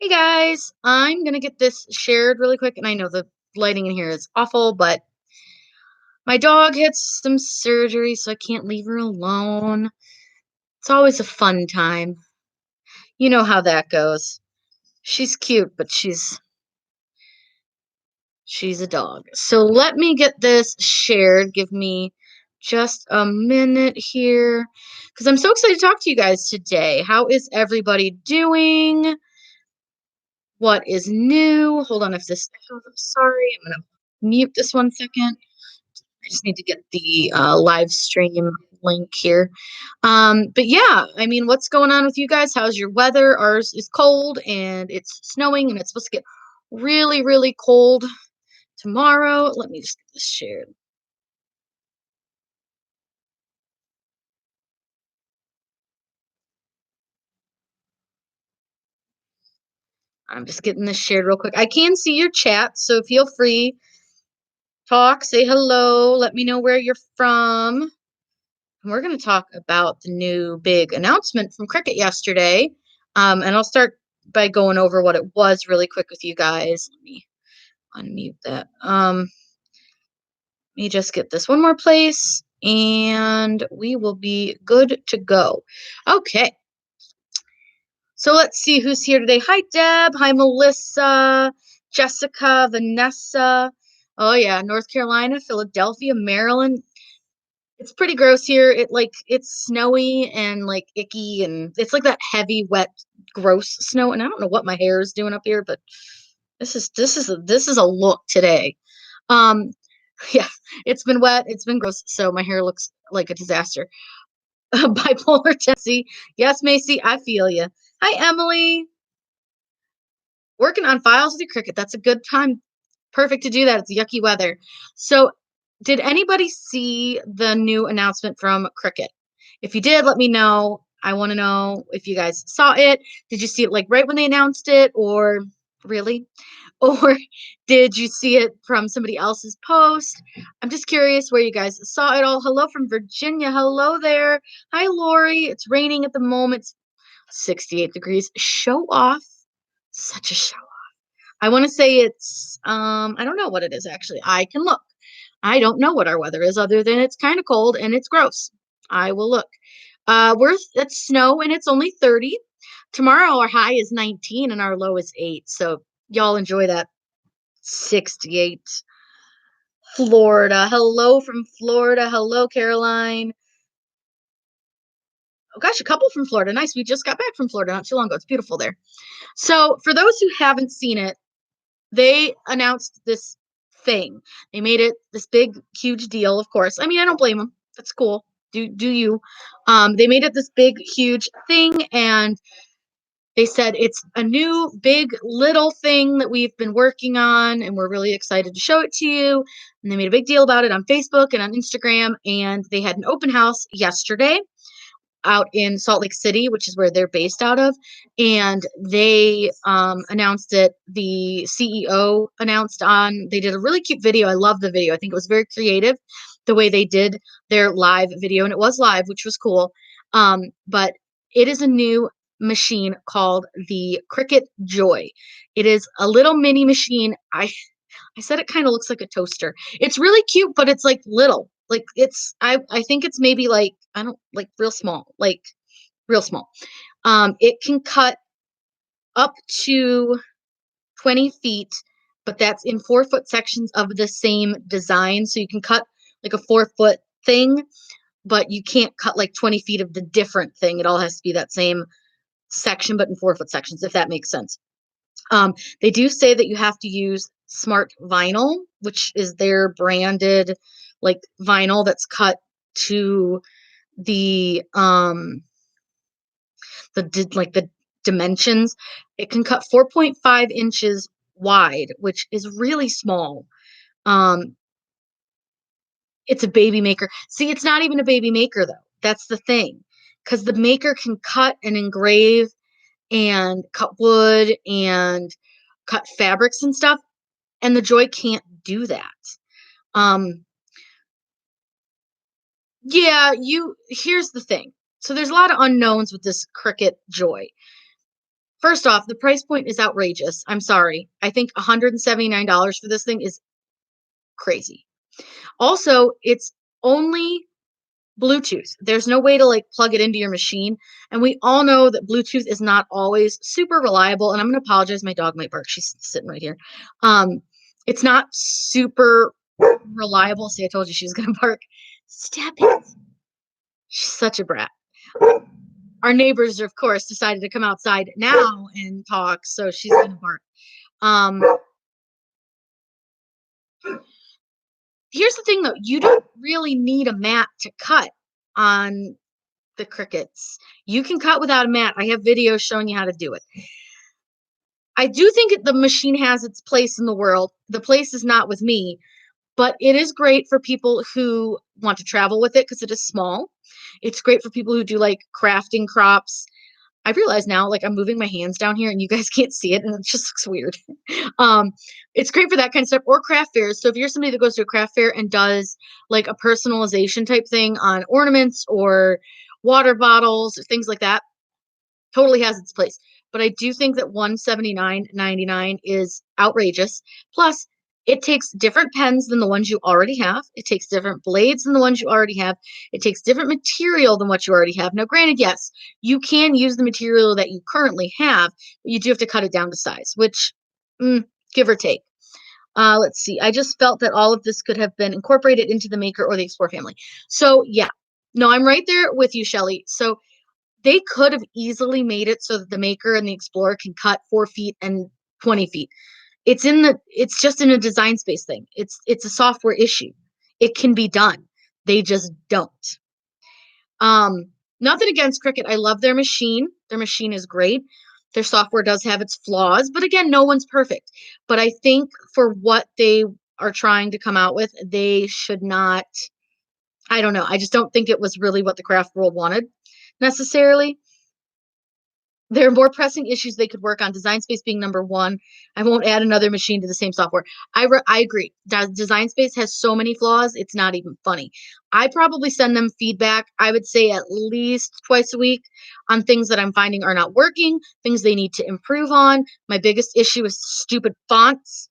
Hey guys, I'm gonna get this shared really quick, and I know the lighting in here is awful, but my dog had some surgery, so I can't leave her alone. It's always a fun time. You know how that goes. She's cute, but she's a dog. So let me get this shared. Give me just a minute here, because I'm so excited to talk to you guys today. How is everybody doing? What is new? Hold on, if this echoes, I'm sorry. I'm gonna mute this 1 second. I just need to get the live stream link here. But yeah, I mean, what's going on with you guys? How's your weather? Ours is cold and it's snowing and it's supposed to get really, really cold tomorrow. Let me just get this shared. I'm just getting this shared real quick. I can see your chat, so feel free. Talk, say hello, let me know where you're from. And we're going to talk about the new big announcement from Cricut yesterday. And I'll start by going over what it was really quick with you guys. Let me unmute that. Let me just get this one more place and we will be good to go. Okay. So let's see who's here today. Hi, Deb. Hi, Melissa, Jessica, Vanessa. Oh, yeah. North Carolina, Philadelphia, Maryland. It's pretty gross here. It's snowy and like icky, and it's like that heavy, wet, gross snow. And I don't know what my hair is doing up here, but this is a look today. Um, yeah, it's been wet, it's been gross, so my hair looks like a disaster. Bipolar Tessie. Yes, Macy, I feel you. Hi, Emily. Working on files with your Cricut. That's a good time. Perfect to do that. It's yucky weather. So, did anybody see the new announcement from Cricut? If you did, let me know. I want to know if you guys saw it. Did you see it like right when they announced it, or really? Or did you see it from somebody else's post? I'm just curious where you guys saw it all. Hello from Virginia. Hello there. Hi, Lori. It's raining at the moment. It's 68 degrees. Show off. Such a show. I want to say it's I don't know what it is actually. I can look. I don't know what our weather is other than it's kind of cold and it's gross. I will look. We're It's snow and it's only 30. Tomorrow our high is 19 and our low is 8. So y'all enjoy that. 68. Florida. Hello from Florida. Hello, Caroline. Oh gosh, a couple from Florida. Nice. We just got back from Florida not too long ago. It's beautiful there. So for those who haven't seen it, they announced this thing. They made it this big, huge deal, of course. I mean, I don't blame them. That's cool. Do you. They made it this big, huge thing, and they said it's a new, big, little thing that we've been working on, and we're really excited to show it to you. And they made a big deal about it on Facebook and on Instagram, and they had an open house yesterday out in Salt Lake City, which is where they're based out of. And they announced it. The CEO announced they did a really cute video. I love the video. I think it was very creative the way they did their live video. And it was live, which was cool. But it is a new machine called the Cricut Joy. It is a little mini machine. I said it kind of looks like a toaster. It's really cute, but it's like little. Like I think it's maybe like I don't like real small, like real small. It can cut up to 20 feet, but that's in 4-foot sections of the same design. So you can cut like a 4-foot thing, but you can't cut like 20 feet of the different thing. It all has to be that same section, but in 4-foot sections, if that makes sense. They do say that you have to use smart vinyl, which is their branded like vinyl that's cut to the dimensions. It can cut 4.5 inches wide, which is really small. Um, it's a baby maker. See, it's not even a baby maker though. That's the thing, because the maker can cut and engrave and cut wood and cut fabrics and stuff, and the Joy can't do that. Um, yeah, here's the thing. So there's a lot of unknowns with this Cricut Joy. First off, the price point is outrageous. I'm sorry. I think $179 for this thing is crazy. Also, it's only Bluetooth. There's no way to like plug it into your machine. And we all know that Bluetooth is not always super reliable. And I'm going to apologize. My dog might bark. She's sitting right here. It's not super reliable. See, I told you she was going to bark. Stop it. She's such a brat. Our neighbors, of course, decided to come outside now and talk. So she's going to bark. Um, Here's the thing though, you don't really need a mat to cut on the Cricuts. You can cut without a mat. I have videos showing you how to do it. I do think the machine has its place in the world. The place is not with me, but it is great for people who want to travel with it because it is small. It's great for people who do like crafting crops. I realize now, like I'm moving my hands down here and you guys can't see it and it just looks weird. um, it's great for that kind of stuff or craft fairs. So if you're somebody that goes to a craft fair and does like a personalization type thing on ornaments or water bottles or things like that, totally has its place. But I do think that $179.99 is outrageous. Plus, it takes different pens than the ones you already have. It takes different blades than the ones you already have. It takes different material than what you already have. Now, granted, yes, you can use the material that you currently have, but you do have to cut it down to size, which give or take. Let's see. I just felt that all of this could have been incorporated into the Maker or the Explore family. So, yeah. No, I'm right there with you, Shelly. So they could have easily made it so that the Maker and the Explorer can cut 4 feet and 20 feet. It's just in a design space thing. It's a software issue. It can be done. They just don't. Nothing against Cricut. I love their machine. Their machine is great. Their software does have its flaws, but again, no one's perfect. But I think for what they are trying to come out with, they should not. I don't know. I just don't think it was really what the craft world wanted necessarily. There are more pressing issues they could work on. Design Space being number one. I won't add another machine to the same software. I agree. Design Space has so many flaws, it's not even funny. I probably send them feedback, I would say at least twice a week on things that I'm finding are not working, things they need to improve on. My biggest issue is stupid fonts.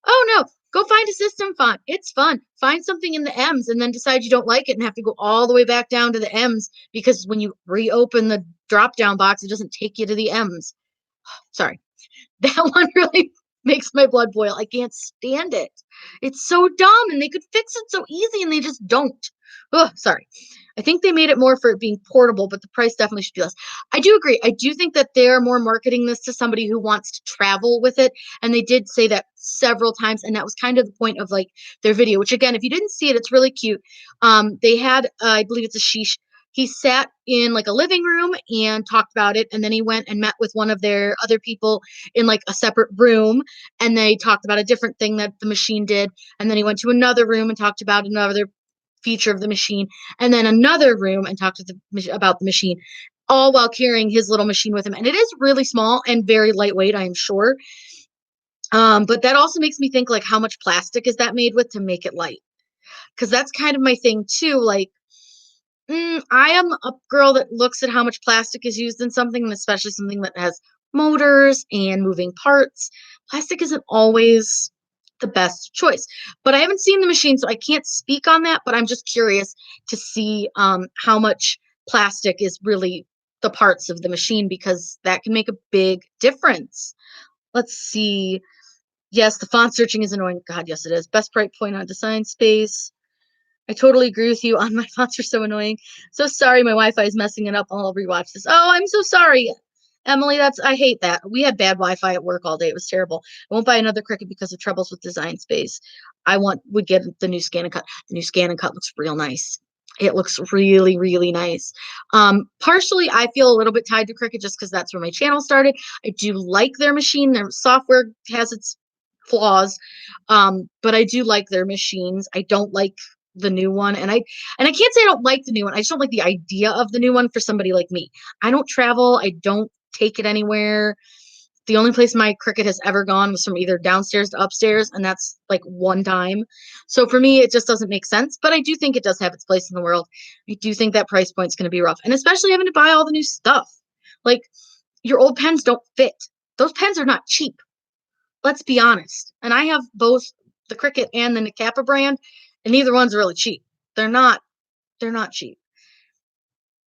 Oh no, go find a system font. It's fun. Find something in the M's and then decide you don't like it and have to go all the way back down to the M's because when you reopen the drop down box, it doesn't take you to the M's. Sorry. That one really makes my blood boil. I can't stand it. It's so dumb and they could fix it so easy and they just don't. Oh, sorry. I think they made it more for it being portable, but the price definitely should be less. I do agree. I do think that they're more marketing this to somebody who wants to travel with it. And they did say that several times. And that was kind of the point of like their video, which again, if you didn't see it, it's really cute. They had, I believe it's a sheesh. He sat in like a living room and talked about it. And then he went and met with one of their other people in like a separate room. And they talked about a different thing that the machine did. And then he went to another room and talked about another feature of the machine, and then another room and talked about the machine, all while carrying his little machine with him. And it is really small and very lightweight, I am sure. But that also makes me think like how much plastic is that made with to make it light? Because that's kind of my thing too. Like, I am a girl that looks at how much plastic is used in something, and especially something that has motors and moving parts. Plastic isn't always the best choice. But I haven't seen the machine, so I can't speak on that. But I'm just curious to see how much plastic is really the parts of the machine because that can make a big difference. Let's see. Yes, the font searching is annoying. God, yes, it is. Best bright point on Design Space. I totally agree with you on my fonts are so annoying. So sorry, my Wi-Fi is messing it up. I'll rewatch this. Oh, I'm so sorry. Emily, I hate that. We had bad Wi-Fi at work all day. It was terrible. I won't buy another Cricut because of troubles with Design Space. Would get the new Scan and Cut. The new Scan and Cut looks real nice. It looks really, really nice. Partially, I feel a little bit tied to Cricut just because that's where my channel started. I do like their machine. Their software has its flaws, but I do like their machines. I don't like the new one, and I can't say I don't like the new one. I just don't like the idea of the new one for somebody like me. I don't travel. I don't take it anywhere. The only place my Cricut has ever gone was from either downstairs to upstairs, and that's like one time. So for me, it just doesn't make sense. But I do think it does have its place in the world. I do think that price point is going to be rough, and especially having to buy all the new stuff. Like your old pens don't fit. Those pens are not cheap. Let's be honest. And I have both the Cricut and the Nicapa brand, and neither one's really cheap. They're not. They're not cheap.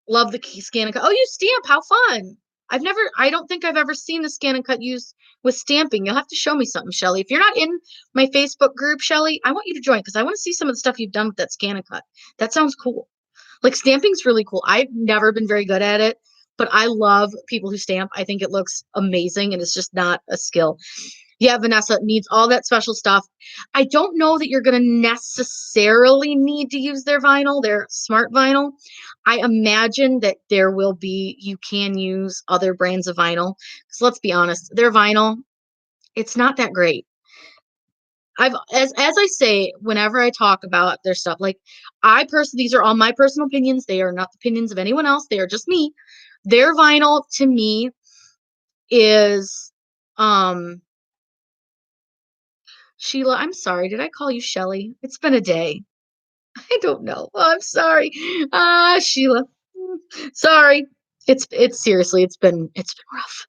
Love the scan and cut. Oh, you stamp. How fun. I don't think I've ever seen a scan and cut used with stamping. You'll have to show me something, Shelly. If you're not in my Facebook group, Shelly, I want you to join because I want to see some of the stuff you've done with that scan and cut. That sounds cool. Like stamping's really cool. I've never been very good at it, but I love people who stamp. I think it looks amazing and it's just not a skill. Yeah, Vanessa needs all that special stuff. I don't know that you're going to necessarily need to use their vinyl, their smart vinyl. I imagine that you can use other brands of vinyl. Because let's be honest, their vinyl, it's not that great. As I say, whenever I talk about their stuff, like these are all my personal opinions. They are not the opinions of anyone else. They are just me. Their vinyl to me is, Sheila, I'm sorry. Did I call you Shelly? It's been a day. I don't know. Oh, I'm sorry. Sheila. Sorry. It's seriously, it's been rough.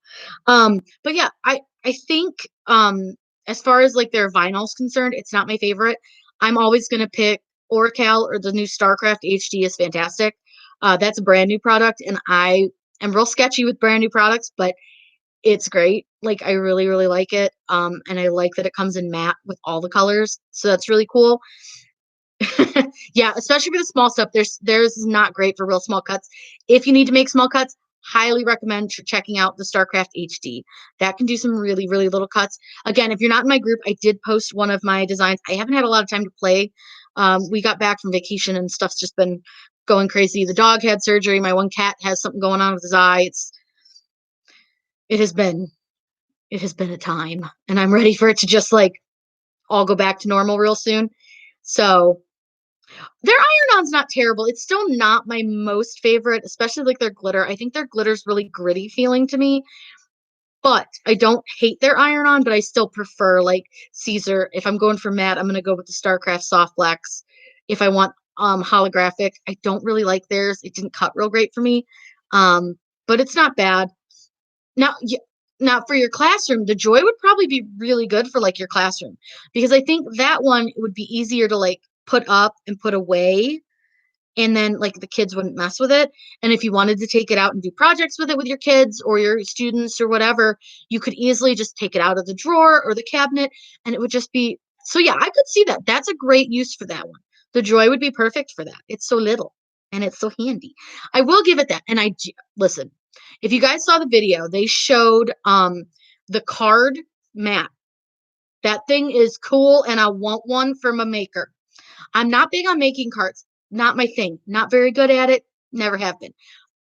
But yeah, I think as far as like their vinyl's concerned, it's not my favorite. I'm always gonna pick Oracal or the new StarCraft HD is fantastic. That's a brand new product, and I am real sketchy with brand new products, but it's great. Like I really, really like it. And I like that it comes in matte with all the colors. So that's really cool. Yeah, especially for the small stuff. Theirs is not great for real small cuts. If you need to make small cuts, highly recommend checking out the StarCraft HD. That can do some really, really little cuts. Again, if you're not in my group, I did post one of my designs. I haven't had a lot of time to play. We got back from vacation and stuff's just been going crazy. The dog had surgery. My one cat has something going on with his eye. It has been it has been a time, and I'm ready for it to just like all go back to normal real soon. So their iron-on's not terrible. It's still not my most favorite, especially like their glitter. I think their glitter's really gritty feeling to me, but I don't hate their iron-on, but I still prefer like Caesar. If I'm going for matte, I'm gonna go with the StarCraft Soft Blacks. If I want holographic, I don't really like theirs. It didn't cut real great for me. Um, but it's not bad. Now, now for your classroom, the Joy would probably be really good for like your classroom because I think that one would be easier to like put up and put away, and then like the kids wouldn't mess with it. And if you wanted to take it out and do projects with it with your kids or your students or whatever, you could easily just take it out of the drawer or the cabinet and it would just be so yeah, I could see that. That's a great use for that one. The Joy would be perfect for that. It's so little and it's so handy. I will give it that. And listen, if you guys saw the video, they showed the card mat. That thing is cool and I want one from a maker. I'm not big on making cards. Not my thing. Not very good at it. Never have been.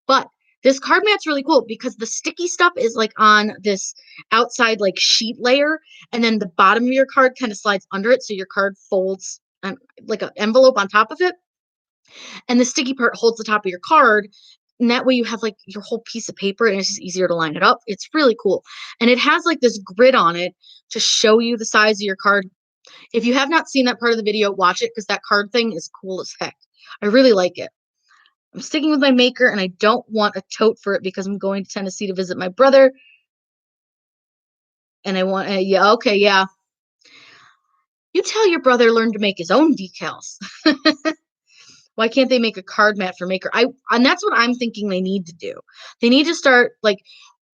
But this card mat's really cool because the sticky stuff is like on this outside like sheet layer, and then the bottom of your card kind of slides under it, so your card folds like an envelope on top of it, and the sticky part holds the top of your card. And that way you have like your whole piece of paper and it's just easier to line it up. It's really cool. And it has like this grid on it to show you the size of your card. If you have not seen that part of the video, watch it because that card thing is cool as heck. I really like it. I'm sticking with my maker and I don't want a tote for it because I'm going to Tennessee to visit my brother. And I want, yeah, okay, yeah. You tell your brother learn to make his own decals. Why can't they make a card mat for maker? And that's what I'm thinking they need to do. They need to start like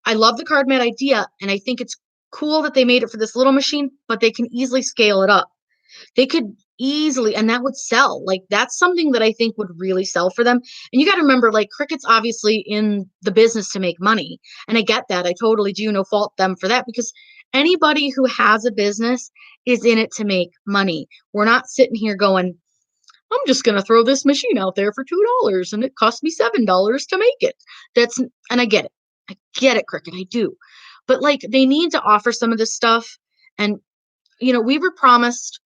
I love the card mat idea and I think it's cool that they made it for this little machine, but they can easily scale it up. They could easily, and that would sell. Like that's something that I think would really sell for them. And you got to remember, like Cricut's obviously in the business to make money, and I get that. I totally do no fault them for that because anybody who has a business is in it to make money. We're not sitting here going, I'm just going to throw this machine out there for $2 and it cost me $7 to make it. And I get it. I get it, Cricut. I do. But like they need to offer some of this stuff. And, we were promised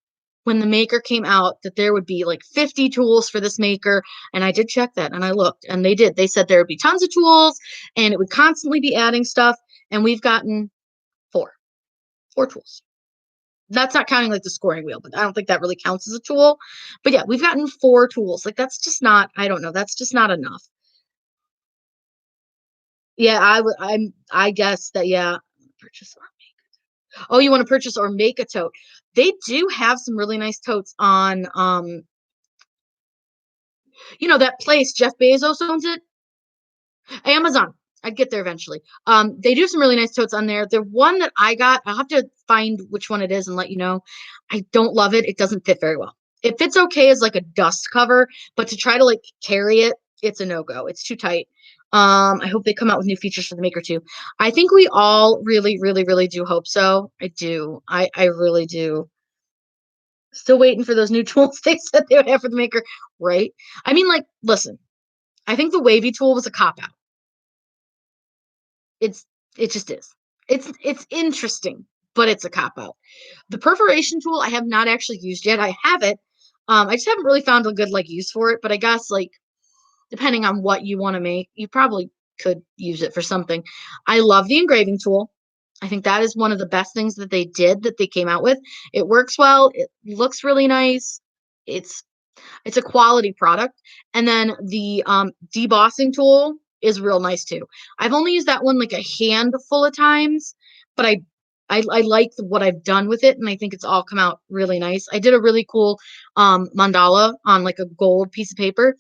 when the maker came out that there would be like 50 tools for this maker. And I did check that and I looked and they did. They said there would be tons of tools and it would constantly be adding stuff. And we've gotten four tools. That's not counting like the scoring wheel, but I don't think that really counts as a tool. But yeah, we've gotten 4 tools. Like that's just not, I don't know, that's just not enough. Yeah, I guess that, yeah. Purchase or Oh, you wanna purchase or make a tote. They do have some really nice totes on, that place, Jeff Bezos owns it? Amazon. I'd get there eventually. They do some really nice totes on there. The one that I got, I'll have to find which one it is and let you know. I don't love it. It doesn't fit very well. It fits okay as like a dust cover, but to try to like carry it, it's a no-go. It's too tight. I hope they come out with new features for the Maker too. I think we all really, really, really do hope so. I do. I really do. Still waiting for those new tools they said they would have for the Maker, right? I mean, like, listen, I think the wavy tool was a cop out. It's it just is. It's interesting, but it's a cop out. The perforation tool I have not actually used yet. I have it. I just haven't really found a good like use for it, but I guess like depending on what you want to make, you probably could use it for something. I love the engraving tool. I think that is one of the best things that they did that they came out with. It works well, it looks really nice. It's it's a quality product. And then the debossing tool is real nice too. I've only used that one like a handful of times, but I like what I've done with it, and I think it's all come out really nice. I did a really cool mandala on like a gold piece of paper,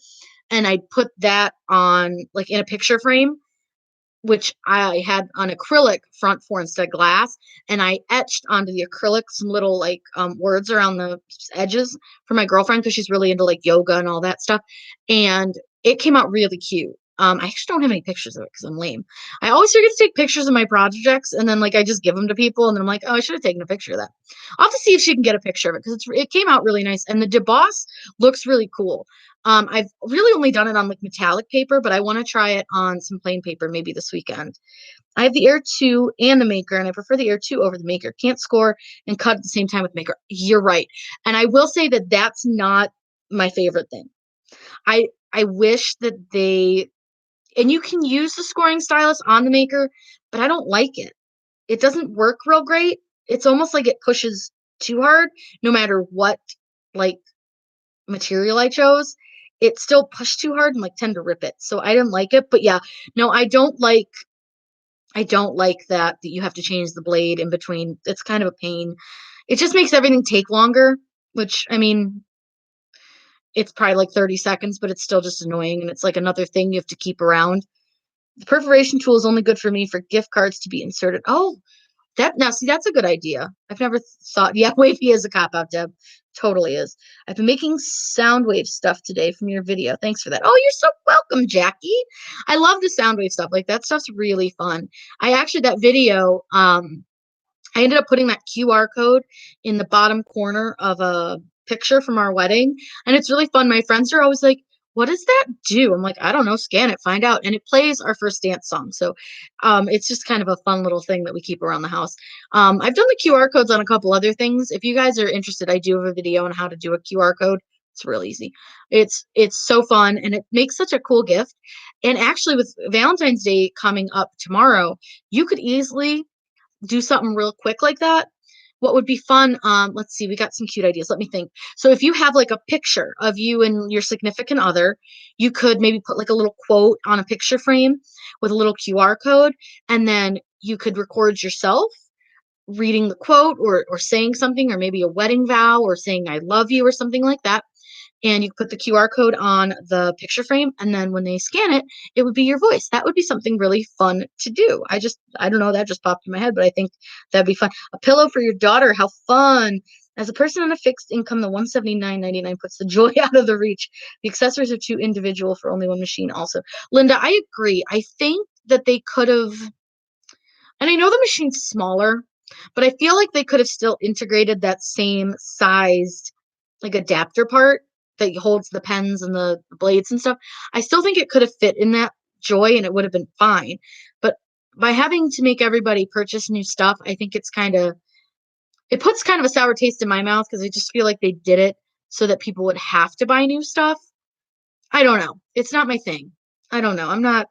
and I put that on like in a picture frame, which I had on acrylic front for instead of glass, and I etched onto the acrylic some little like words around the edges for my girlfriend because she's really into like yoga and all that stuff, and it came out really cute. I actually don't have any pictures of it because I'm lame. I always forget to take pictures of my projects, and then like I just give them to people, and then I'm like, oh, I should have taken a picture of that. I'll have to see if she can get a picture of it because it came out really nice, and the deboss looks really cool. I've really only done it on like metallic paper, but I want to try it on some plain paper maybe this weekend. I have the Air 2 and the Maker, and I prefer the Air 2 over the Maker. Can't score and cut at the same time with Maker. You're right. And I will say that that's not my favorite thing. I wish that they and you can use the scoring stylus on the Maker, but I don't like it. It doesn't work real great. It's almost like it pushes too hard no matter what like material I chose. It still pushed too hard and like tend to rip it. So I didn't like it. But yeah, no, I don't like that you have to change the blade in between. It's kind of a pain. It just makes everything take longer, which I mean, it's probably like 30 seconds, but it's still just annoying and it's like another thing you have to keep around. The perforation tool is only good for me for gift cards to be inserted. Oh, that now see that's a good idea. I've never thought. Yeah, wavy is a cop out, Deb. Totally is. I've been making sound wave stuff today from your video. Thanks for that. Oh, you're so welcome, Jackie. I love the sound wave stuff. Like that stuff's really fun. I actually that video, I ended up putting that QR code in the bottom corner of a picture from our wedding, and it's really fun. My friends are always like, "What does that do?" I'm like, "I don't know. Scan it, find out." And it plays our first dance song. So, it's just kind of a fun little thing that we keep around the house. I've done the QR codes on a couple other things. If you guys are interested, I do have a video on how to do a QR code. It's real easy. It's so fun, and it makes such a cool gift. And actually, with Valentine's Day coming up tomorrow, you could easily do something real quick like that. What would be fun? Let's see, we got some cute ideas. Let me think. So if you have like a picture of you and your significant other, you could maybe put like a little quote on a picture frame with a little QR code, and then you could record yourself reading the quote or saying something, or maybe a wedding vow or saying I love you or something like that, and you put the QR code on the picture frame, and then when they scan it, it would be your voice. That would be something really fun to do. I don't know, that just popped in my head, but I think that'd be fun. A pillow for your daughter, how fun. As a person on a fixed income, the 179.99 puts the joy out of the reach. The accessories are too individual for only one machine also. Linda, I agree. I think that they could have, and I know the machine's smaller, but I feel like they could have still integrated that same sized like adapter part that holds the pens and the blades and stuff. I still think it could have fit in that Joy and it would have been fine. But by having to make everybody purchase new stuff, I think it puts kind of a sour taste in my mouth because I just feel like they did it so that people would have to buy new stuff. I don't know. It's not my thing. I don't know. I'm not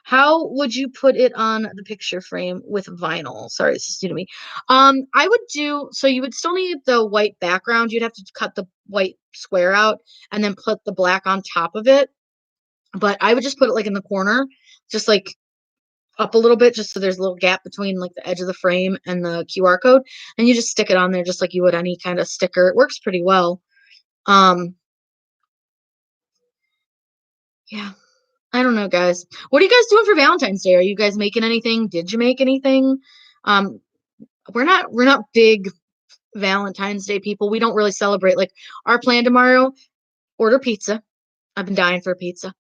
How would you put it on the picture frame with vinyl? Sorry, this is new to me. I would do so you would still need the white background. You'd have to cut the white square out and then put the black on top of it. But I would just put it like in the corner, just like up a little bit just so there's a little gap between like the edge of the frame and the QR code, and you just stick it on there just like you would any kind of sticker. It works pretty well. Um, yeah. I don't know, guys. What are you guys doing for Valentine's Day? Are you guys making anything? Did you make anything? Um, we're not big Valentine's Day people. We don't really celebrate. Like our plan tomorrow, order pizza. I've been dying for a pizza.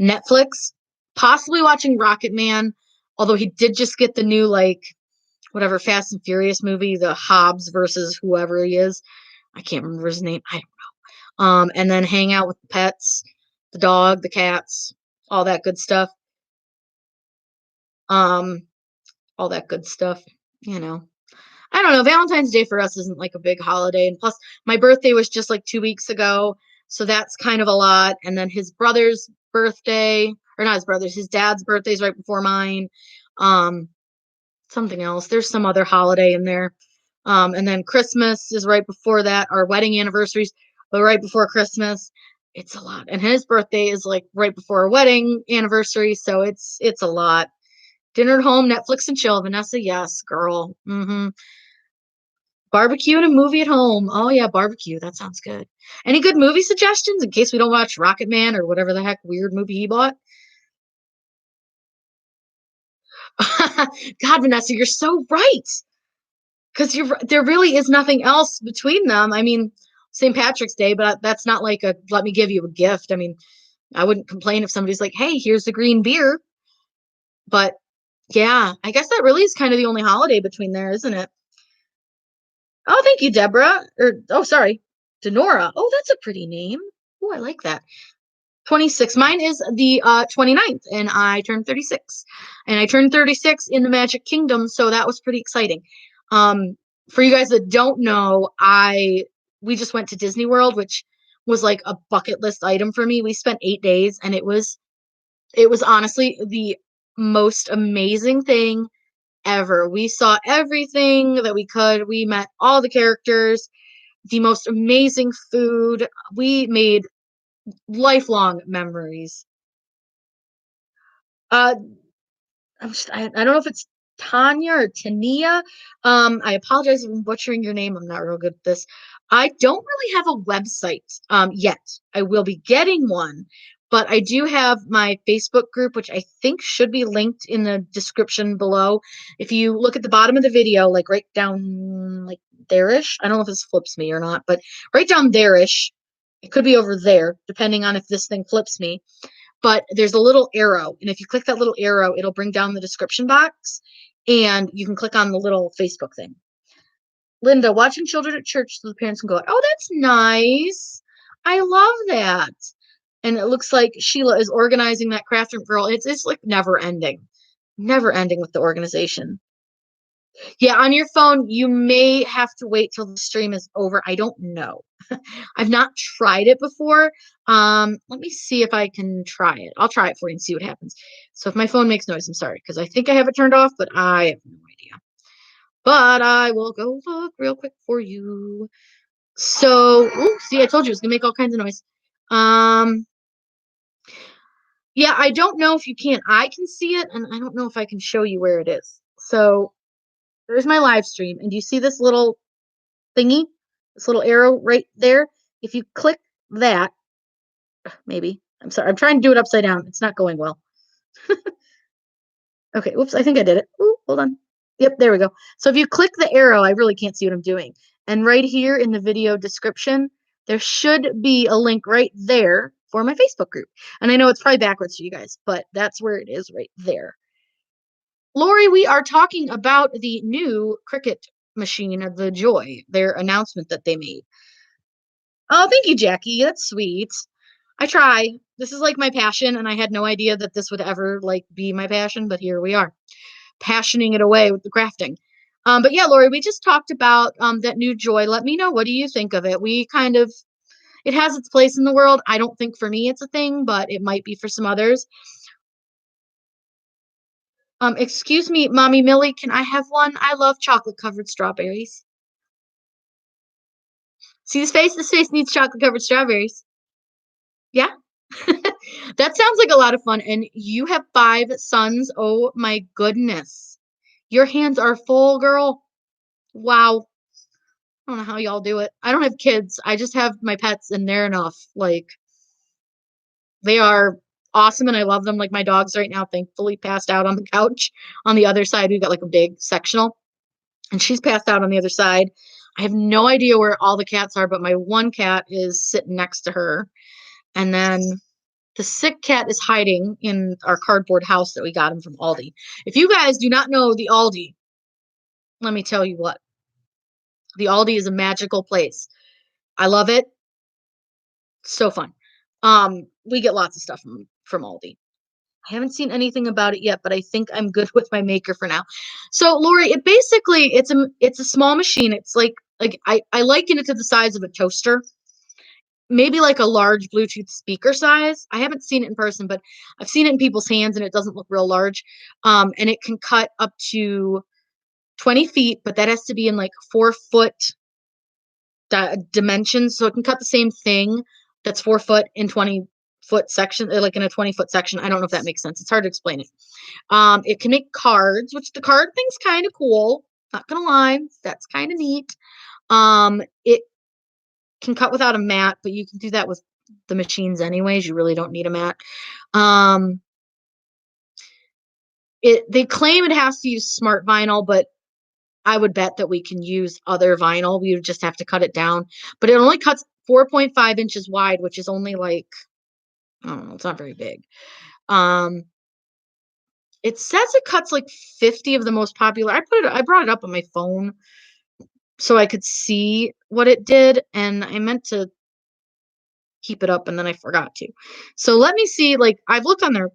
Netflix, possibly watching Rocket Man, although he did just get the new like whatever Fast and Furious movie, the Hobbs versus whoever he is. I can't remember his name. I don't. And then hang out with the pets, the dog, the cats, all that good stuff. Um, all that good stuff, you know. I don't know. Valentine's Day for us isn't like a big holiday. And plus, my birthday was just like 2 weeks ago. So that's kind of a lot. And then his brother's birthday, or not his brother's, his dad's birthday is right before mine. Um, Something else. There's some other holiday in there. And then Christmas is right before that. Our wedding anniversaries are right before Christmas. It's a lot. And his birthday is like right before our wedding anniversary. So it's a lot. Dinner at home, Netflix and chill. Vanessa, yes, girl. Barbecue and a movie at home. Oh yeah, barbecue. That sounds good. Any good movie suggestions in case we don't watch Rocket Man or whatever the heck weird movie he bought? God, Vanessa, you're so right. Because there really is nothing else between them. I mean, St. Patrick's Day, but that's not like a let me give you a gift. I mean, I wouldn't complain if somebody's like, hey, here's the green beer. But yeah, I guess that really is kind of the only holiday between there, isn't it? Oh, thank you, Deborah. Oh, sorry, Denora. Oh, that's a pretty name. Oh, I like that. 26. Mine is the 29th, and I turned 36. And I turned 36 in the Magic Kingdom, so that was pretty exciting. For you guys that don't know, we just went to Disney World, which was like a bucket list item for me. We spent 8 days, and it was honestly the most amazing thing ever. We saw everything that we could. We met all the characters, the most amazing food. We made lifelong memories. Uh, I don't know if it's Tanya or Tania. I apologize if I'm butchering your name. I'm not real good at this. I don't really have a website yet. I will be getting one, but I do have my Facebook group, which I think should be linked in the description below. If you look at the bottom of the video, like right down like there-ish. I don't know if this flips me or not, but right down there-ish. It could be over there, depending on if this thing flips me, but there's a little arrow, and if you click that little arrow, it'll bring down the description box, and you can click on the little Facebook thing. Linda, watching children at church so the parents can go, oh, that's nice. I love that. And it looks like Sheila is organizing that craft room. Girl, it's like never ending with the organization. Yeah, on your phone, you may have to wait till the stream is over. I don't know. I've not tried it before. Let me see if I can try it. I'll try it for you and see what happens. So if my phone makes noise, I'm sorry, because I think I have it turned off, but I have no idea. But I will go look real quick for you. So, ooh, see, I told you it was gonna make all kinds of noise. Um, yeah, I don't know if you can. I can see it, and I don't know if I can show you where it is. So there's my live stream, and do you see this little thingy, this little arrow right there? If you click that, maybe. I'm sorry. I'm trying to do it upside down. It's not going well. Okay. Whoops. I think I did it. Ooh, hold on. Yep. There we go. So if you click the arrow, I really can't see what I'm doing. And right here in the video description, there should be a link right there for my Facebook group. And I know it's probably backwards to you guys, but that's where it is right there. Lori, we are talking about the new Cricut machine, the Joy, their announcement that they made. Oh, thank you, Jackie. That's sweet. I try. This is like my passion, and I had no idea that this would ever like be my passion, but here we are, passioning it away with the crafting. But yeah, Lori, we just talked about that new Joy. Let me know, what do you think of it? It has its place in the world. I don't think for me it's a thing, but it might be for some others. Excuse me, Mommy Millie, can I have one? I love chocolate covered strawberries. See this face? This face needs chocolate covered strawberries. Yeah. That sounds like a lot of fun. And you have 5 sons. Oh my goodness. Your hands are full, girl. Wow. I don't know how y'all do it. I don't have kids. I just have my pets and they're enough. Like they are awesome and I love them. Like my dog's right now, thankfully passed out on the couch. On the other side, we've got like a big sectional and she's passed out on the other side. I have no idea where all the cats are, but my one cat is sitting next to her. And then the sick cat is hiding in our cardboard house that we got him from Aldi. If you guys do not know the Aldi, let me tell you what. The Aldi is a magical place. I love it. So fun. We get lots of stuff from Aldi. I haven't seen anything about it yet, but I think I'm good with my maker for now. So Lori, it basically it's a small machine. It's like I liken it to the size of a toaster. Maybe like a large Bluetooth speaker size. I haven't seen it in person, but I've seen it in people's hands and it doesn't look real large. And it can cut up to 20 feet, but that has to be in like 4-foot dimensions. So it can cut the same thing that's 4 foot in 20-foot section, like in a 20-foot section. I don't know if that makes sense. It's hard to explain it. It can make cards, which the card thing's kind of cool. Not gonna lie, that's kind of neat. It can cut without a mat, but you can do that with the machines anyways. You really don't need a mat. They claim it has to use smart vinyl, but I would bet that we can use other vinyl. We would just have to cut it down. But it only cuts 4.5 inches wide, which is only like, I don't know, it's not very big. It says it cuts like 50 of the most popular. I brought it up on my phone so I could see what it did, and I meant to keep it up and then I forgot to. So let me see, like I've looked on their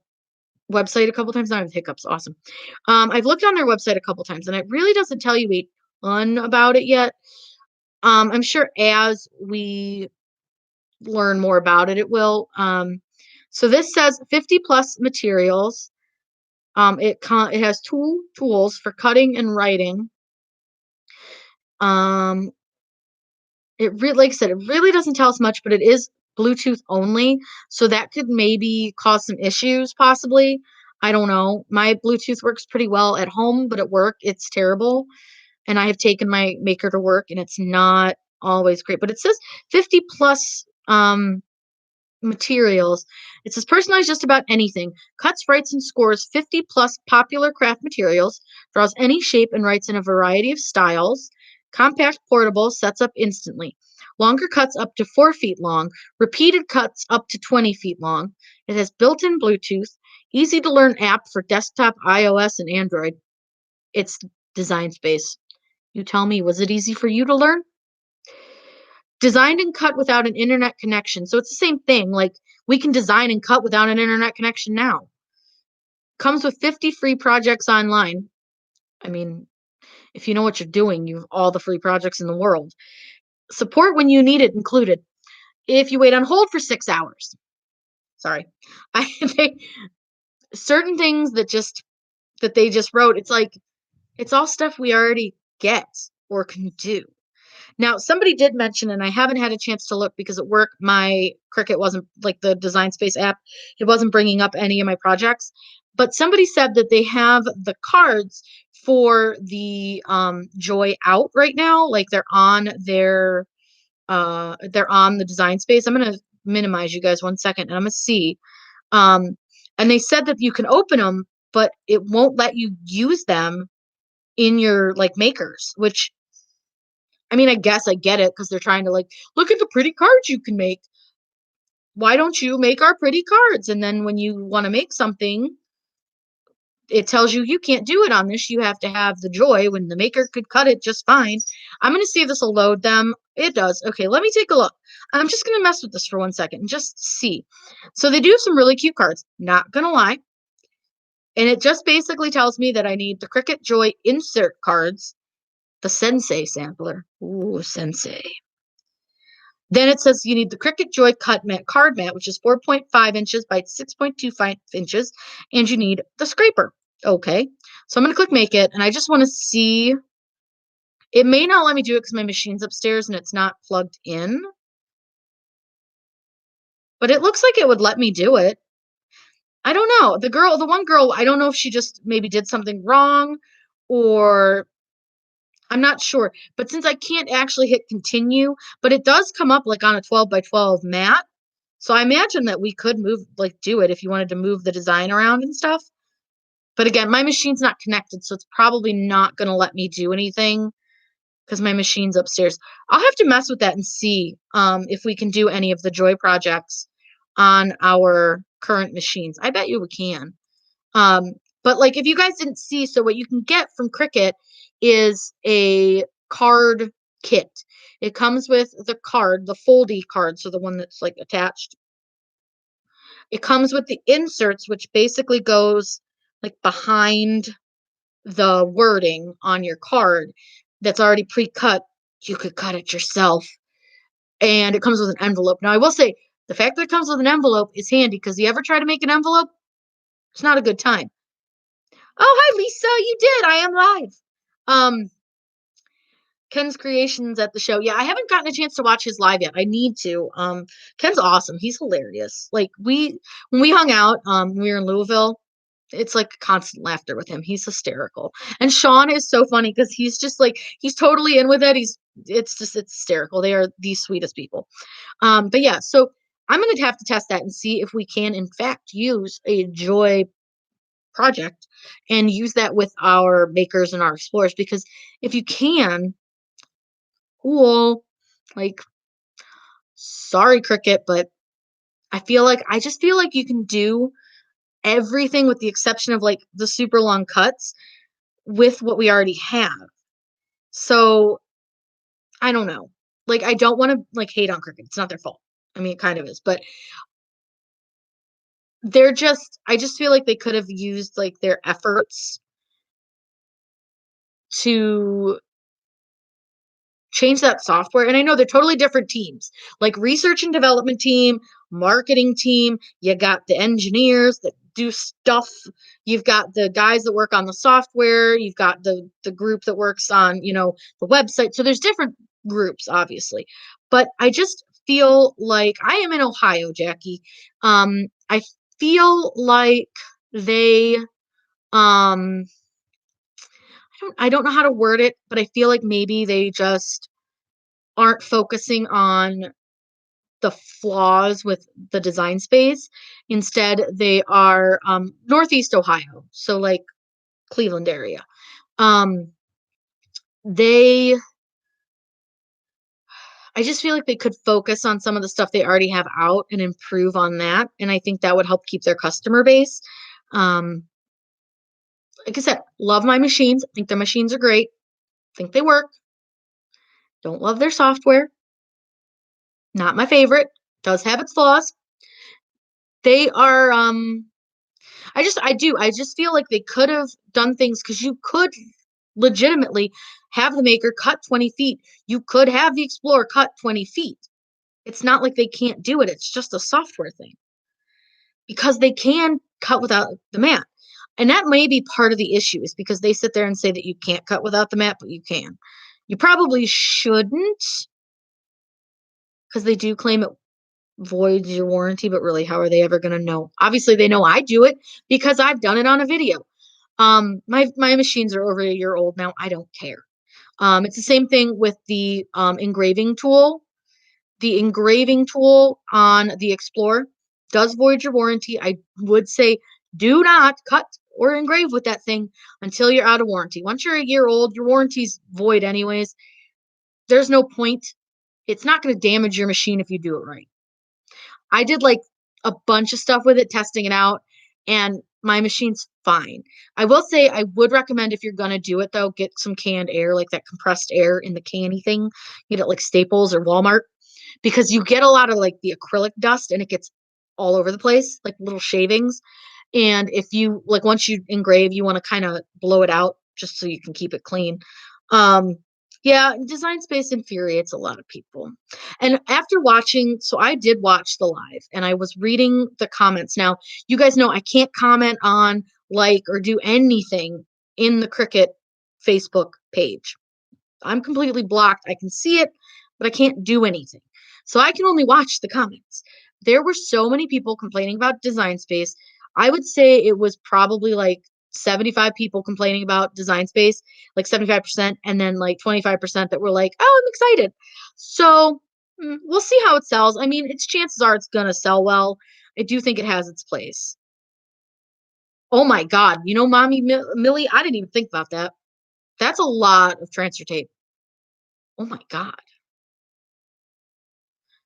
website a couple times. Now I have hiccups. Awesome. I've looked on their website a couple times and it really doesn't tell you a ton about it yet. I'm sure as we learn more about it, it will. So this says 50 plus materials. It has 2 tools for cutting and writing. Like I said, it really doesn't tell us much, but it is Bluetooth only, so that could maybe cause some issues, possibly. I don't know. My Bluetooth works pretty well at home, but at work it's terrible. And I have taken my maker to work, and it's not always great. But it says 50 plus materials. It says personalize just about anything. Cuts, writes, and scores 50 plus popular craft materials. Draws any shape and writes in a variety of styles. Compact, portable, sets up instantly. Longer cuts up to 4 feet long. Repeated cuts up to 20 feet long. It has built-in Bluetooth. Easy to learn app for desktop, iOS, and Android. It's Design Space. You tell me, was it easy for you to learn? Designed and cut without an internet connection. So it's the same thing. Like we can design and cut without an internet connection now. Comes with 50 free projects online. I mean, if you know what you're doing, you have all the free projects in the world. Support when you need it included. If you wait on hold for 6 hours. Sorry. They, certain things that they just wrote, it's like it's all stuff we already get or can do. Now, somebody did mention, and I haven't had a chance to look because at work, my Cricut wasn't like the Design Space app. It wasn't bringing up any of my projects. But somebody said that they have the cards for the Joy out right now. Like they're on the Design Space. I'm going to minimize you guys 1 second and I'm going to see. And they said that you can open them, but it won't let you use them in your like makers, which I mean, I guess I get it because they're trying to like, look at the pretty cards you can make. Why don't you make our pretty cards? And then when you want to make something, it tells you can't do it on this. You have to have the Joy when the maker could cut it just fine. I'm going to see if this will load them. It does. Okay, let me take a look. I'm just going to mess with this for 1 second and just see. So they do have some really cute cards. Not going to lie. And it just basically tells me that I need the Cricut Joy insert cards, the Sensei sampler. Ooh, Sensei. Then it says you need the Cricut Joy cut mat, card mat, which is 4.5 inches by 6.25 inches, and you need the scraper. Okay, so I'm going to click make it, and I just want to see. It may not let me do it because my machine's upstairs and it's not plugged in, but it looks like it would let me do it. I don't know. The one girl, I don't know if she just maybe did something wrong or I'm not sure. But since I can't actually hit continue, but it does come up like on a 12 by 12 mat. So I imagine that we could move, like do it if you wanted to move the design around and stuff. But again, my machine's not connected, so it's probably not going to let me do anything because my machine's upstairs. I'll have to mess with that and see if we can do any of the Joy projects on our current machines. I bet you we can. Um, but like if you guys didn't see, so what you can get from Cricut is a card kit. It comes with the card, the foldy card, so the one that's like attached. It comes with the inserts, which basically goes like behind the wording on your card that's already pre-cut. You could cut it yourself. And it comes with an envelope. Now, I will say the fact that it comes with an envelope is handy because you ever try to make an envelope? It's not a good time. Oh, hi, Lisa. You did. I am live. Um, Ken's creations at the show. Yeah, I haven't gotten a chance to watch his live yet. I need to. Ken's awesome. He's hilarious. Like when we hung out, when we were in Louisville, it's like constant laughter with him. He's hysterical. And Sean is so funny because he's just like he's totally in with it. It's hysterical. They are the sweetest people. But yeah, so I'm gonna have to test that and see if we can in fact use a Joy project and use that with our makers and our explorers because if you can, cool. Like, sorry, Cricut, but I just feel like you can do everything with the exception of like the super long cuts with what we already have. So I don't know. Like I don't want to like hate on Cricut. It's not their fault. I mean, it kind of is, but I just feel like they could have used like their efforts to change that software. And I know they're totally different teams, like research and development team, marketing team. You got the engineers that do stuff. You've got the guys that work on the software. You've got the group that works on, the website. So there's different groups, obviously. But I just feel like I am in Ohio, Jackie. I feel like they I don't know how to word it, but I feel like maybe they just aren't focusing on the flaws with the design space. Instead, they are Northeast Ohio, so like Cleveland area. Um, they, I just feel like they could focus on some of the stuff they already have out and improve on that. And I think that would help keep their customer base. Um, like I said, love my machines. I think their machines are great. Think they work. Don't love their software. Not my favorite. Does have its flaws. They are I just feel like they could have done things because you could legitimately have the maker cut 20 feet. You could have the Explorer cut 20 feet. It's not like they can't do it. It's just a software thing because they can cut without the mat. And that may be part of the issue is because they sit there and say that you can't cut without the mat, but you can. You probably shouldn't because they do claim it voids your warranty, but really, how are they ever going to know? Obviously, they know I do it because I've done it on a video. My machines are over a year old now. I don't care. It's the same thing with the engraving tool. The engraving tool on the Explorer does void your warranty. I would say do not cut or engrave with that thing until you're out of warranty. Once you're a year old, your warranty's void anyways. There's no point. It's not going to damage your machine if you do it right. I did like a bunch of stuff with it, testing it out, and my machine's fine. I will say I would recommend if you're gonna do it though, get some canned air, like that compressed air in the canny thing. Get it like Staples or Walmart because you get a lot of like the acrylic dust and it gets all over the place, like little shavings. And if you like once you engrave, you want to kind of blow it out just so you can keep it clean. Um, yeah, design space infuriates a lot of people. And after watching, so I did watch the live and I was reading the comments. Now, you guys know I can't comment on, like, or do anything in the Cricut Facebook page. I'm completely blocked. I can see it, but I can't do anything. So I can only watch the comments. There were so many people complaining about design space. I would say it was probably like 75 people complaining about Design Space, like 75%, and then like 25% that were like, "Oh, I'm excited." So, we'll see how it sells. I mean, its chances are it's gonna sell well. I do think it has its place. Oh my god, Mommy Millie, I didn't even think about that. That's a lot of transfer tape. Oh my god.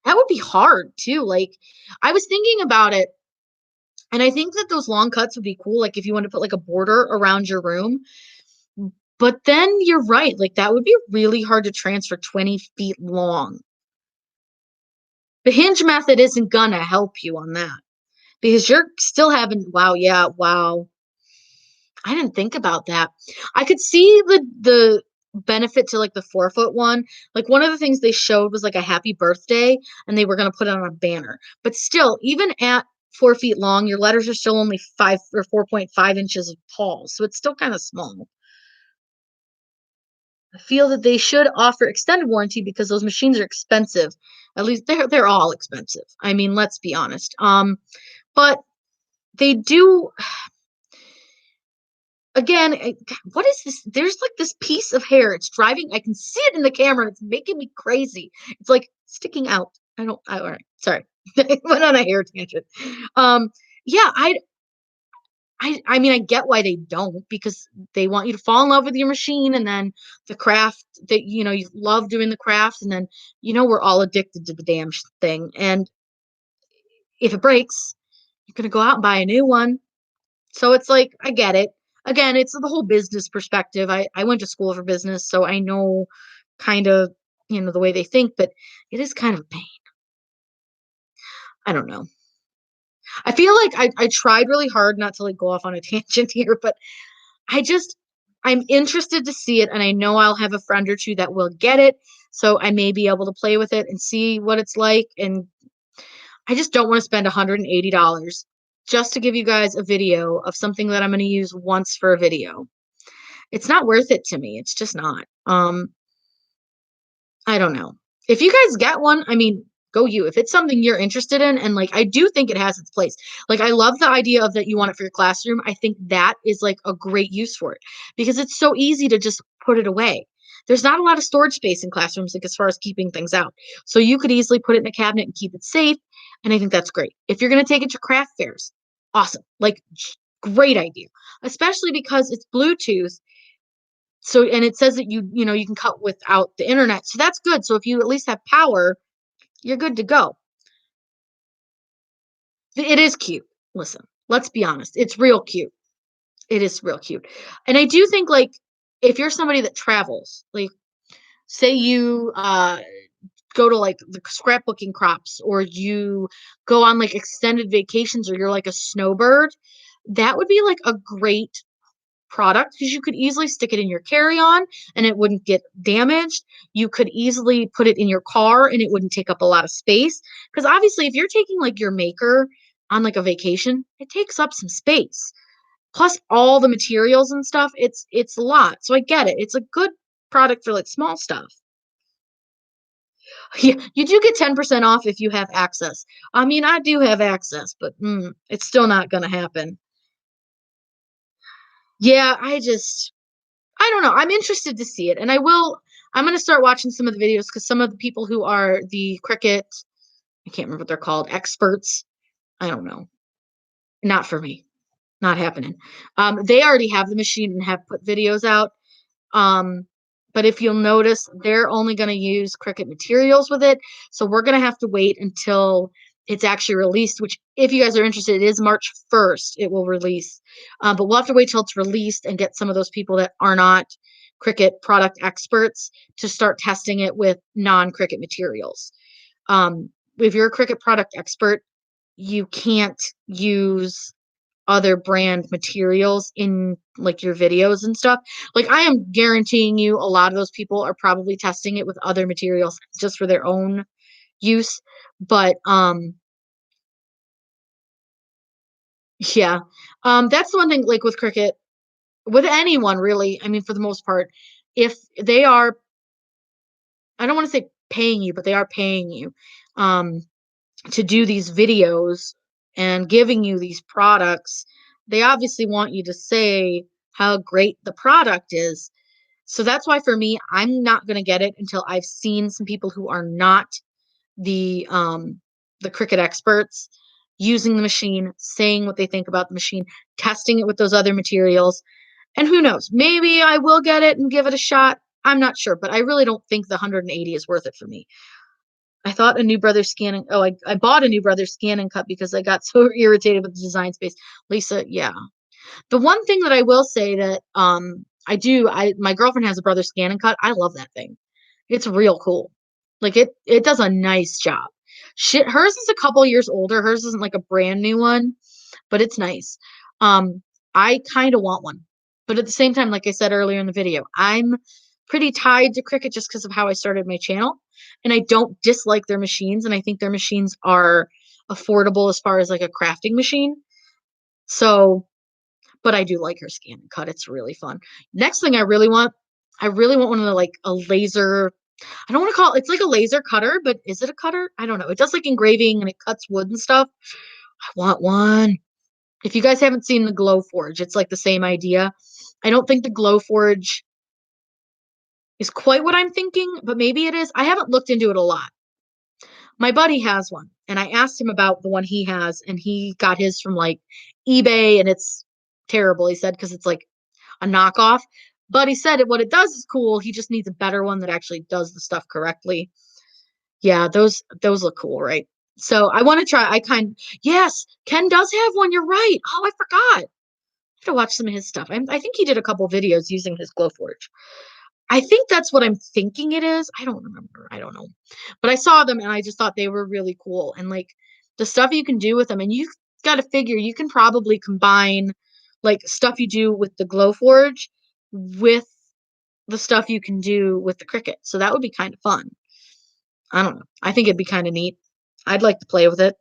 That would be hard too. Like, I was thinking about it, and I think that those long cuts would be cool, like, if you want to put, like, a border around your room, but then you're right, like, that would be really hard to transfer 20 feet long. The hinge method isn't gonna help you on that because you're still having wow, yeah, wow. I didn't think about that. I could see the benefit to, like, the 4-foot one. Like, one of the things they showed was, like, a happy birthday, and they were gonna put it on a banner. But still, even at 4 feet long, your letters are still only 5 or 4.5 inches tall, so it's still kinda small. I feel that they should offer extended warranty because those machines are expensive. At least they're all expensive. I mean, let's be honest. But they do again, what is this? There's like this piece of hair. It's driving. I can see it in the camera. It's making me crazy. It's like sticking out. All right. Sorry. I went on a hair tangent. Um, yeah, I mean, I get why they don't because they want you to fall in love with your machine and then the craft that, you love doing the craft. And then, we're all addicted to the damn thing. And if it breaks, you're going to go out and buy a new one. So it's like, I get it. Again, it's the whole business perspective. I went to school for business, so I know kind of, the way they think, but it is kind of a pain. I don't know. I feel like I tried really hard not to like go off on a tangent here, but I just I'm interested to see it and I know I'll have a friend or two that will get it. So I may be able to play with it and see what it's like. And I just don't want to spend $180 just to give you guys a video of something that I'm going to use once for a video. It's not worth it to me. It's just not. I don't know. If you guys get one, I mean, go you. If it's something you're interested in, and like I do think it has its place. Like I love the idea of that you want it for your classroom. I think that is like a great use for it because it's so easy to just put it away. There's not a lot of storage space in classrooms, like as far as keeping things out. So you could easily put it in a cabinet and keep it safe. And I think that's great. If you're gonna take it to craft fairs, awesome. Like great idea. Especially because it's Bluetooth so and it says that you can cut without the internet, so that's good. So if you at least have power, you're good to go. It is cute. Listen, let's be honest. It's real cute. It is real cute. And I do think like if you're somebody that travels, like say you go to like the scrapbooking crops or you go on like extended vacations or you're like a snowbird, that would be like a great product because you could easily stick it in your carry-on and it wouldn't get damaged. You could easily put it in your car and it wouldn't take up a lot of space. Because obviously, if you're taking like your maker on like a vacation, it takes up some space. Plus all the materials and stuff, it's a lot. So I get it. It's a good product for like small stuff. Yeah, you do get 10% off if you have access. I mean, I do have access, but it's still not gonna happen. Yeah, I don't know. I'm interested to see it, and I'm gonna start watching some of the videos because some of the people who are the Cricut, I can't remember what they're called, experts. I don't know. Not for me. Not happening. They already have the machine and have put videos out. Um, but if you'll notice, they're only going to use Cricut materials with it. So we're going to have to wait until it's actually released, which if you guys are interested, it is March 1st, it will release. But we'll have to wait till it's released and get some of those people that are not Cricut product experts to start testing it with non-Cricut materials. If you're a Cricut product expert, you can't use other brand materials in like your videos and stuff. Like I am guaranteeing you a lot of those people are probably testing it with other materials just for their own use. But yeah. That's the one thing like with Cricut, with anyone really, I mean for the most part, if they are I don't want to say paying you, but they are paying you um to do these videos and giving you these products, they obviously want you to say how great the product is. So that's why for me, I'm not going to get it until I've seen some people who are not the Cricut experts using the machine, saying what they think about the machine, testing it with those other materials. And who knows, maybe I will get it and give it a shot. I'm not sure, but I really don't think the 180 is worth it for me. I thought a New Brothers scan and oh, I bought a New Brothers scan and cut because I got so irritated with the design space. Lisa, yeah. The one thing that I will say that I my girlfriend has a Brothers scan and cut. I love that thing. It's real cool. Like it does a nice job. Shit, hers is a couple years older. Hers isn't like a brand new one, but it's nice. I kind of want one. But at the same time, like I said earlier in the video, I'm pretty tied to Cricut just because of how I started my channel. And I don't dislike their machines, and I think their machines are affordable as far as like a crafting machine. So, but I do like her scan and cut. It's really fun. Next thing I really want one of the like a laser. I don't want to call it, it's like a laser cutter, but is it a cutter? I don't know. It does like engraving and it cuts wood and stuff. I want one. If you guys haven't seen the Glowforge, it's like the same idea. I don't think the Glowforge is quite what I'm thinking, but maybe it is. I haven't looked into it a lot. My buddy has one, and I asked him about the one he has, and he got his from like eBay, and it's terrible, he said, because it's like a knockoff. But he said what it does is cool. He just needs a better one that actually does the stuff correctly. Yeah, those look cool, right? So I want to try. Yes, Ken does have one. You're right. Oh, I forgot. I have to watch some of his stuff. I think he did a couple videos using his Glowforge. I think that's what I'm thinking it is. I don't remember. I don't know. But I saw them and I just thought they were really cool. And like the stuff you can do with them, and you got to figure you can probably combine like stuff you do with the Glowforge with the stuff you can do with the Cricut. So that would be kind of fun. I don't know. I think it'd be kind of neat. I'd like to play with it.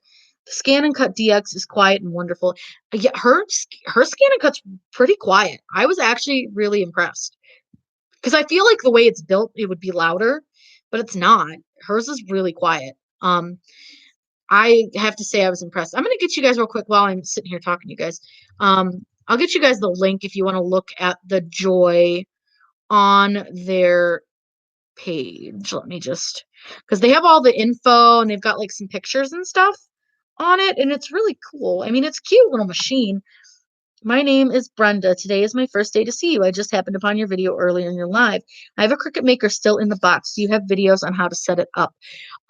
The Scan and Cut DX is quiet and wonderful. Yeah, her Scan and Cut's pretty quiet. I was actually really impressed because I feel like the way it's built, it would be louder, but it's not. Hers is really quiet. I have to say I was impressed. I'm gonna get you guys real quick while I'm sitting here talking to you guys. I'll get you guys the link if you want to look at the Joy on their page. Let me just, because they have all the info and they've got like some pictures and stuff on it, and it's really cool. I mean, it's a cute little machine. My name is Brenda. Today is my first day to see you. I just happened upon your video earlier in your live. I have a Cricut Maker still in the box. Do you have videos on how to set it up?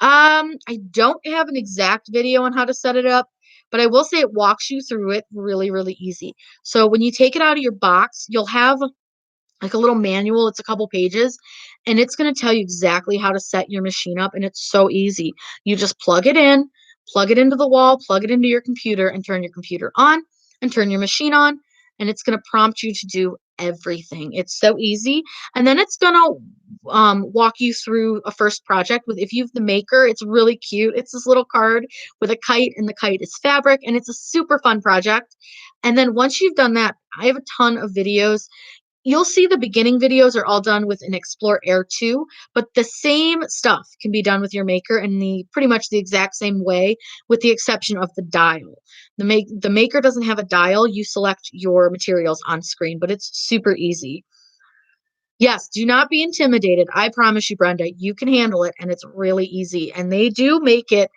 I don't have an exact video on how to set it up, but I will say it walks you through it really, really easy. So when you take it out of your box, you'll have like a little manual. It's a couple pages, and it's going to tell you exactly how to set your machine up. And it's so easy. You just plug it in, plug it into the wall, plug it into your computer, and turn your computer on and turn your machine on. And it's going to prompt you to do everything. It's so easy. And then it's going to walk you through a first project with, if you have the Maker, it's really cute. It's this little card with a kite, and the kite is fabric, and it's a super fun project. And then once you've done that, I have a ton of videos. You'll see the beginning videos are all done with an Explore Air 2, but the same stuff can be done with your Maker in the pretty much the exact same way, with the exception of the dial. The Maker doesn't have a dial. You select your materials on screen, but it's super easy. Yes, do not be intimidated. I promise you, Brenda, you can handle it, and it's really easy. And they do make it,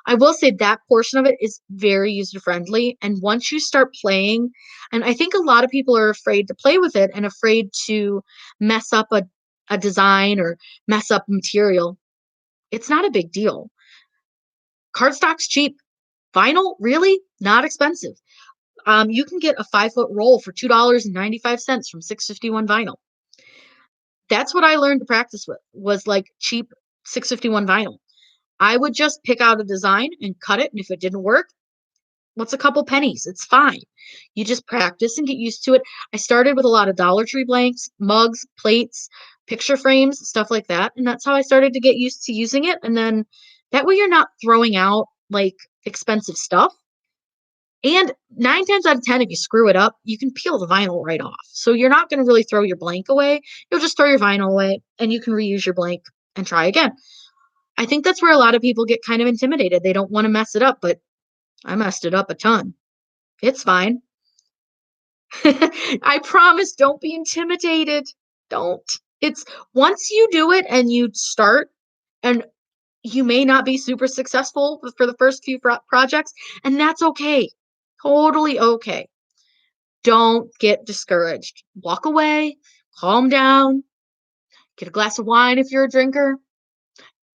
I will say that portion of it is very user friendly. And once you start playing, and I think a lot of people are afraid to play with it and afraid to mess up a design or mess up material, it's not a big deal. Cardstock's cheap. Vinyl, really not expensive. You can get a 5-foot roll for $2.95 from 651 Vinyl. That's what I learned to practice with, was like cheap 651 vinyl. I would just pick out a design and cut it, and if it didn't work, what's a couple pennies? It's fine. You just practice and get used to it. I started with a lot of Dollar Tree blanks, mugs, plates, picture frames, stuff like that, and that's how I started to get used to using it. And then that way you're not throwing out like expensive stuff. And 9 times out of 10, if you screw it up, you can peel the vinyl right off. So you're not going to really throw your blank away. You'll just throw your vinyl away, and you can reuse your blank and try again. I think that's where a lot of people get kind of intimidated. They don't want to mess it up, but I messed it up a ton. It's fine. I promise, don't be intimidated. Don't. It's once you do it and you start, and you may not be super successful for the first few projects, and that's okay. Totally okay. Don't get discouraged. Walk away, calm down, get a glass of wine if you're a drinker,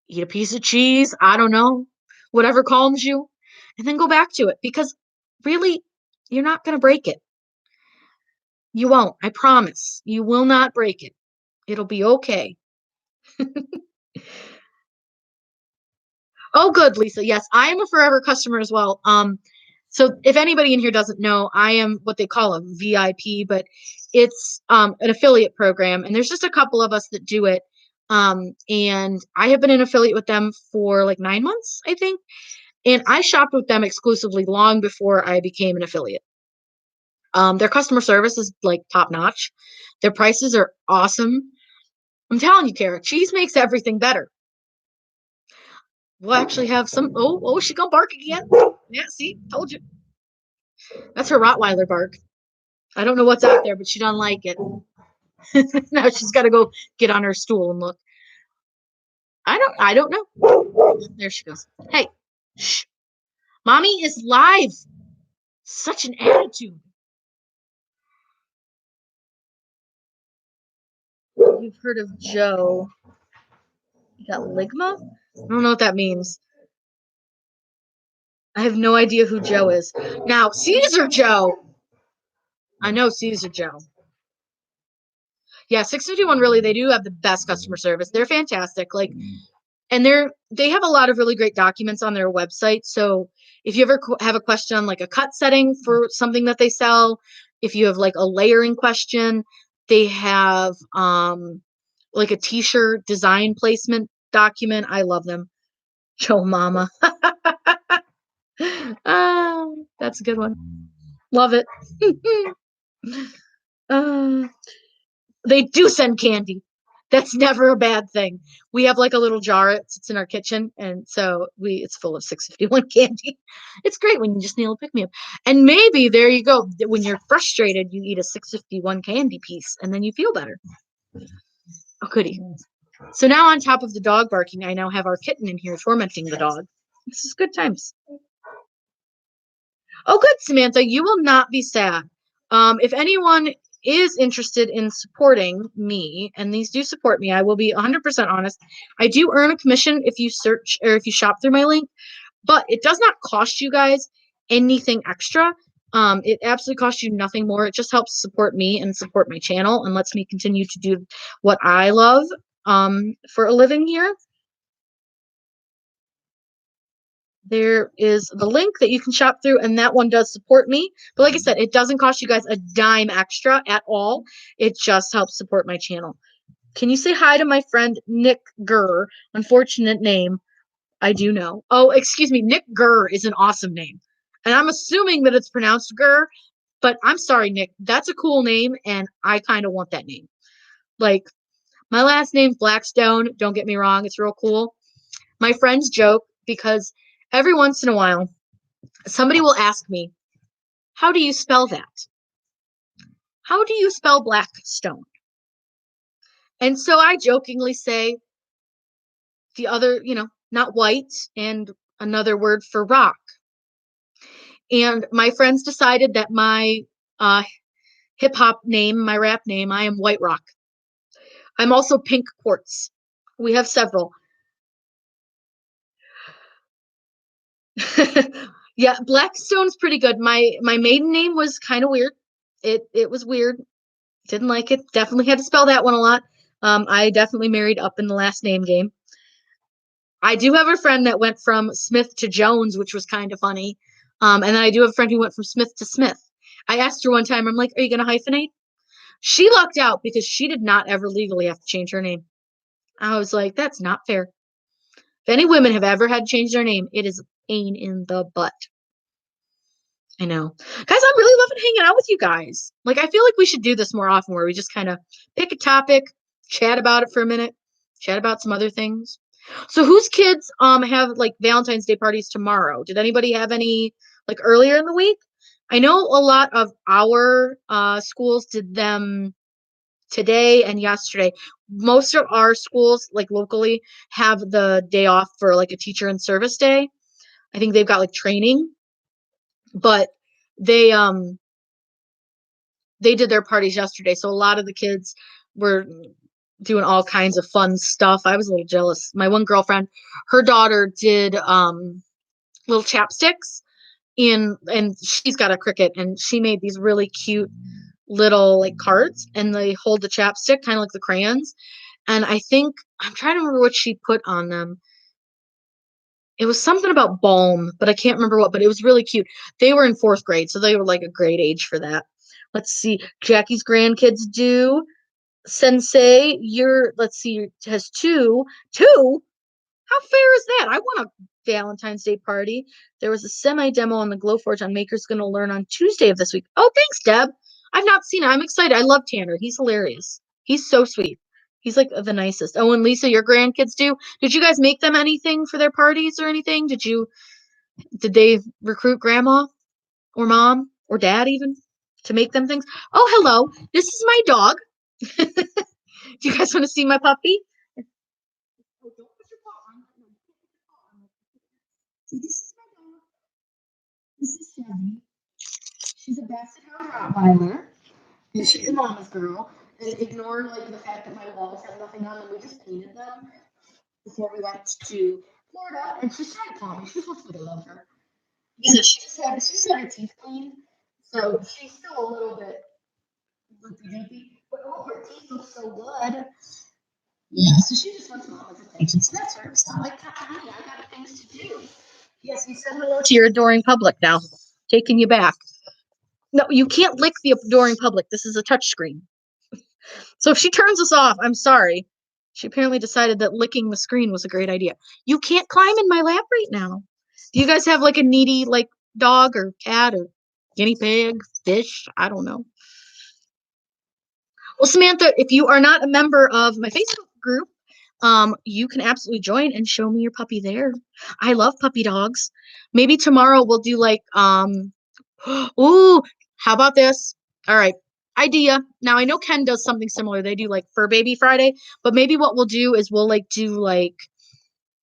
eat a piece of cheese, I don't know, whatever calms you, and then go back to it because really, you're not going to break it. You won't. I promise. You will not break it. It'll be okay. Oh, good, Lisa. Yes, I am a forever customer as well. So if anybody in here doesn't know, I am what they call a VIP, but it's an affiliate program, and there's just a couple of us that do it. And I have been an affiliate with them for like 9 months, I think. And I shopped with them exclusively long before I became an affiliate. Their customer service is like top notch. Their prices are awesome. I'm telling you, Kara, cheese makes everything better. We'll actually have some. Oh, she gonna bark again. Yeah, see, told you. That's her Rottweiler bark. I don't know what's out there, but she doesn't like it. Now she's got to go get on her stool and look. I don't know. There she goes. Hey, shh. Mommy is live. Such an attitude. You've heard of Joe. You got Ligma? I don't know what that means. I have no idea who Joe is. Now, Caesar Joe. I know Caesar Joe. Yeah, 651 really, they do have the best customer service. They're fantastic. Like, and they have a lot of really great documents on their website. So if you ever have a question on like a cut setting for something that they sell, if you have like a layering question, they have like a t-shirt design placement document. I love them. Joe Mama. That's a good one. Love it. uh, they do send candy. That's never a bad thing. We have like a little jar. It sits in our kitchen, and so it's full of 651 candy. It's great when you just need a pick me up. And maybe there you go. When you're frustrated, you eat a 651 candy piece, and then you feel better. Oh, goody. So now on top of the dog barking, I now have our kitten in here tormenting the dog. This is good times. Oh, good, Samantha. You will not be sad. If anyone is interested in supporting me, and these do support me, I will be 100% honest. I do earn a commission if you search or if you shop through my link, but it does not cost you guys anything extra. It absolutely costs you nothing more. It just helps support me and support my channel and lets me continue to do what I love for a living here. There is the link that you can shop through, and that one does support me. But like I said, it doesn't cost you guys a dime extra at all. It just helps support my channel. Can you say hi to my friend Nick Gurr? Unfortunate name. I do know. Oh, excuse me. Nick Gurr is an awesome name. And I'm assuming that it's pronounced Gurr, but I'm sorry, Nick. That's a cool name, and I kind of want that name. Like, my last name's Blackstone. Don't get me wrong. It's real cool. My friends joke because every once in a while, somebody will ask me, how do you spell that? How do you spell Blackstone? And so I jokingly say the other, not white, and another word for rock. And my friends decided that my hip hop name, my rap name, I am White Rock. I'm also Pink Quartz. We have several. Yeah, Blackstone's pretty good. My maiden name was kind of weird. It was weird. Didn't like it. Definitely had to spell that one a lot. I definitely married up in the last name game. I do have a friend that went from Smith to Jones, which was kind of funny. And then I do have a friend who went from Smith to Smith. I asked her one time, I'm like, are you going to hyphenate? She lucked out because she did not ever legally have to change her name. I was like, that's not fair. If any women have ever had to change their name, it is a pain in the butt. I know. Guys, I'm really loving hanging out with you guys. Like, I feel like we should do this more often where we just kind of pick a topic, chat about it for a minute, chat about some other things. So whose kids have like Valentine's Day parties tomorrow? Did anybody have any like earlier in the week. I know a lot of our schools did them today and yesterday. Most of our schools, like locally, have the day off for like a teacher and service day. I think they've got like training, but they um they did their parties yesterday. So a lot of the kids were doing all kinds of fun stuff. I was a little jealous. My one girlfriend, her daughter did little chapsticks and she's got a Cricut and she made these really cute little like cards and they hold the chapstick kind of like the crayons. And I think I'm trying to remember what she put on them. It was something about balm, but I can't remember what, but it was really cute. They were in fourth grade, so they were like a great age for that. Let's see. Jackie's grandkids do. Sensei, let's see, has two. Two? How fair is that? I want a Valentine's Day party. There was a semi demo on the Glowforge on Maker's Gonna Learn on Tuesday of this week. Oh, thanks, Deb. I've not seen it. I'm excited. I love Tanner. He's hilarious. He's so sweet. He's like the nicest. Oh, and Lisa, your grandkids do. Did you guys make them anything for their parties or anything? Did they recruit grandma or mom or dad even to make them things? Oh, hello. This is my dog. Do you guys want to see my puppy? Oh, don't put your paw on. No, you can't put your paw on. See, this is my dog. This is Chevy. She's a basset hound Rottweiler, and she's a mama's girl. And ignore like the fact that my walls have nothing on them. We just painted them before we went to Florida, and she's trying to call me. She just wants me to love her. Because she's had her teeth cleaned, so she's still a little bit loopy doopy. But oh, her teeth look so good. Yeah, so she just wants mama's attention. So that's her. So I'm like, honey, I got things to do. Yes, you said hello to your adoring public now. Taking you back. No, you can't lick the adoring public. This is a touch screen. So if she turns us off, I'm sorry. She apparently decided that licking the screen was a great idea. You can't climb in my lap right now. Do you guys have like a needy like dog or cat or guinea pig, fish? I don't know. Well, Samantha, if you are not a member of my Facebook group, you can absolutely join and show me your puppy there. I love puppy dogs. Maybe tomorrow we'll do like ooh, how about this? All right. Idea. Now I know Ken does something similar. They do like Fur Baby Friday, but maybe what we'll do is we'll like do like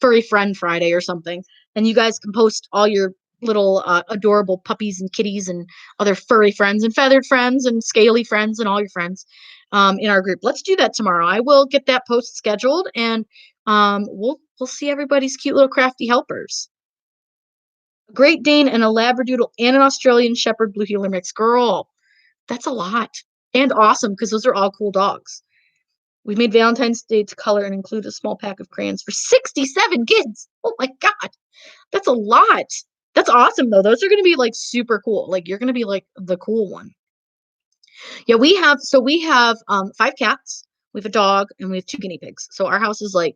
Furry Friend Friday or something. And you guys can post all your little adorable puppies and kitties and other furry friends and feathered friends and scaly friends and all your friends in our group. Let's do that tomorrow. I will get that post scheduled and we'll see everybody's cute little crafty helpers. A Great Dane and a Labradoodle and an Australian Shepherd Blue Heeler mix. Girl, that's a lot. And awesome because those are all cool dogs. We made Valentine's Day to color and include a small pack of crayons for 67 kids. Oh my God. That's a lot. That's awesome though. Those are going to be like super cool. Like you're going to be like the cool one. Yeah, we have five cats. We have a dog and we have two guinea pigs. So our house is like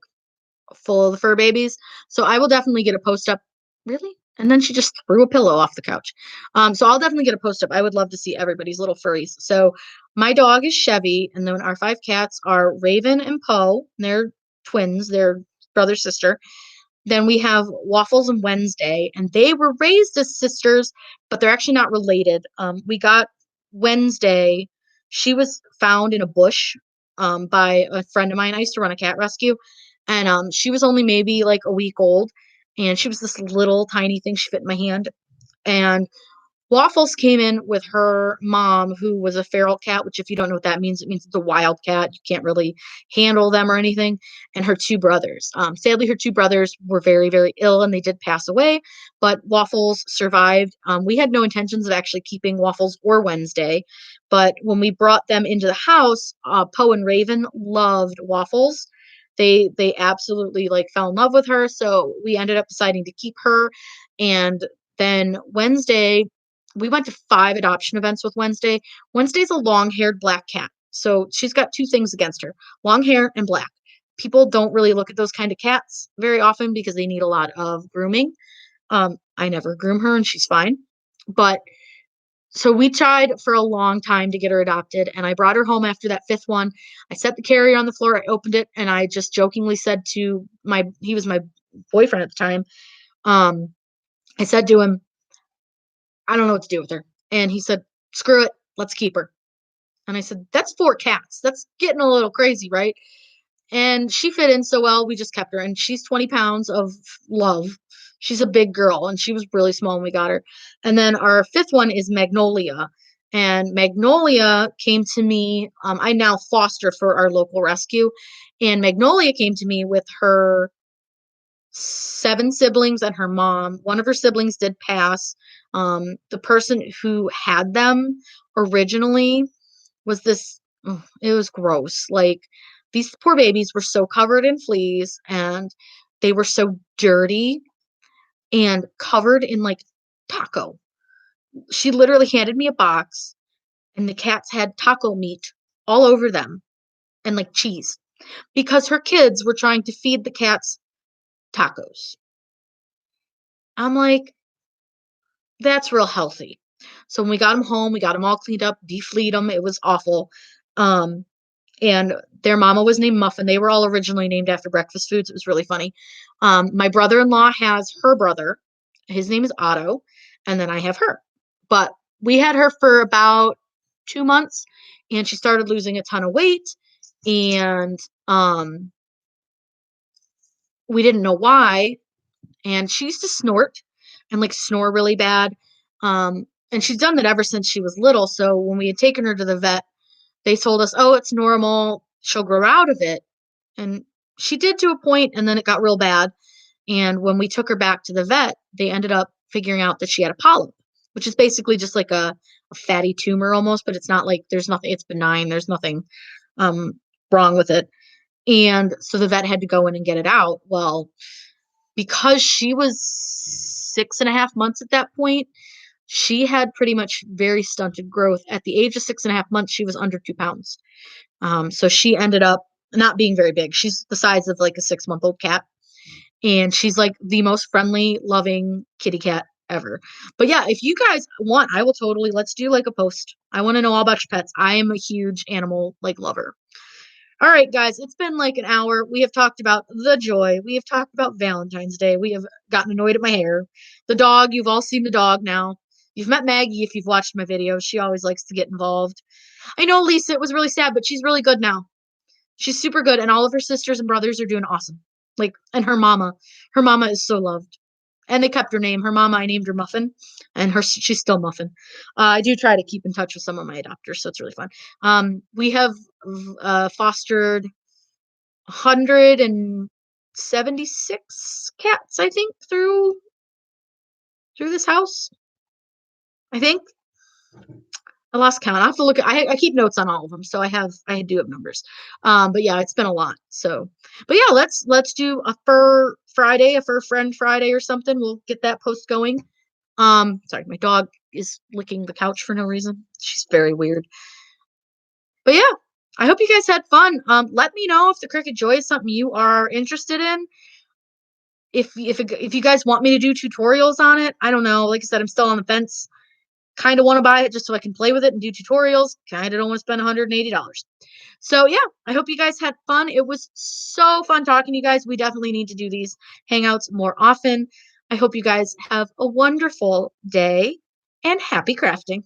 full of the fur babies. So I will definitely get a post up. Really? And then she just threw a pillow off the couch. So I'll definitely get a post up. I would love to see everybody's little furries. So my dog is Chevy, and then our five cats are Raven and Poe. They're twins. They're brother sister. Then we have Waffles and Wednesday, and they were raised as sisters, but they're actually not related. We got Wednesday. She was found in a bush by a friend of mine. I used to run a cat rescue, and she was only maybe like a week old, and she was this little tiny thing. She fit in my hand, and Waffles came in with her mom, who was a feral cat, which, if you don't know what that means, it means it's a wild cat. You can't really handle them or anything. And her two brothers. Sadly, her two brothers were very, very ill and they did pass away, but Waffles survived. We had no intentions of actually keeping Waffles or Wednesday, but when we brought them into the house, Poe and Raven loved Waffles. They absolutely like fell in love with her, so we ended up deciding to keep her. And then Wednesday, we went to 5 adoption events with Wednesday. Wednesday's a long-haired black cat. So she's got two things against her: long hair and black. People don't really look at those kind of cats very often because they need a lot of grooming. I never groom her and she's fine. But so we tried for a long time to get her adopted, and I brought her home after that fifth one. I set the carrier on the floor, I opened it, and I just jokingly said to he was my boyfriend at the time. I said to him, I don't know what to do with her. And he said, screw it, let's keep her. And I said, that's 4 cats. That's getting a little crazy, right? And she fit in so well, we just kept her. And she's 20 pounds of love. She's a big girl, and she was really small when we got her. And then our 5th one is Magnolia. And Magnolia came to me. I now foster for our local rescue. And Magnolia came to me with her 7 siblings and her mom. One of her siblings did pass. The person who had them originally was this, it was gross. Like, these poor babies were so covered in fleas, and they were so dirty and covered in like taco. She literally handed me a box, and the cats had taco meat all over them and like cheese because her kids were trying to feed the cats tacos. I'm like, that's real healthy. So when we got them home, we got them all cleaned up, defleed them. It was awful. Um, and their mama was named Muffin. They were all originally named after breakfast foods. It was really funny. My brother-in-law has her brother. His name is Otto, and then I have her. But we had her for about 2 months, and she started losing a ton of weight, and we didn't know why. And she used to snort and like snore really bad. And she's done that ever since she was little. So when we had taken her to the vet, they told us, oh, it's normal. She'll grow out of it. And she did to a point, and then it got real bad. And when we took her back to the vet, they ended up figuring out that she had a polyp, which is basically just like a fatty tumor almost, but it's not like there's nothing, it's benign. There's nothing um, wrong with it. And so the vet had to go in and get it out. Well, because she was 6.5 months at that point, she had pretty much very stunted growth. At the age of 6.5 months, she was under 2 pounds. So she ended up not being very big. She's the size of like a 6-month-old cat. And she's like the most friendly, loving kitty cat ever. But yeah, if you guys want, I will totally, let's do like a post. I want to know all about your pets. I am a huge animal like lover. All right, guys, it's been like an hour. We have talked about the joy. We have talked about Valentine's Day. We have gotten annoyed at my hair. The dog, you've all seen the dog now. You've met Maggie if you've watched my videos. She always likes to get involved. I know Lisa, it was really sad, but she's really good now. She's super good, and all of her sisters and brothers are doing awesome. Like, and her mama. Her mama is so loved. And they kept her name. Her mama, I named her Muffin, and she's still Muffin. I do try to keep in touch with some of my adopters, so it's really fun. We have fostered 176 cats, I think, through this house. I think I lost count. I have to look at. I keep notes on all of them, so I do have numbers. But yeah, it's been a lot. So, but yeah, let's do a fur Friday, a fur friend Friday or something. We'll get that post going. Sorry, my dog is licking the couch for no reason. She's very weird. But yeah, I hope you guys had fun. Let me know if the Cricut Joy is something you are interested in. If you guys want me to do tutorials on it, I don't know. Like I said, I'm still on the fence. Kind of want to buy it just so I can play with it and do tutorials. Kind of don't want to spend $180. So yeah, I hope you guys had fun. It was so fun talking to you guys. We definitely need to do these hangouts more often. I hope you guys have a wonderful day and happy crafting.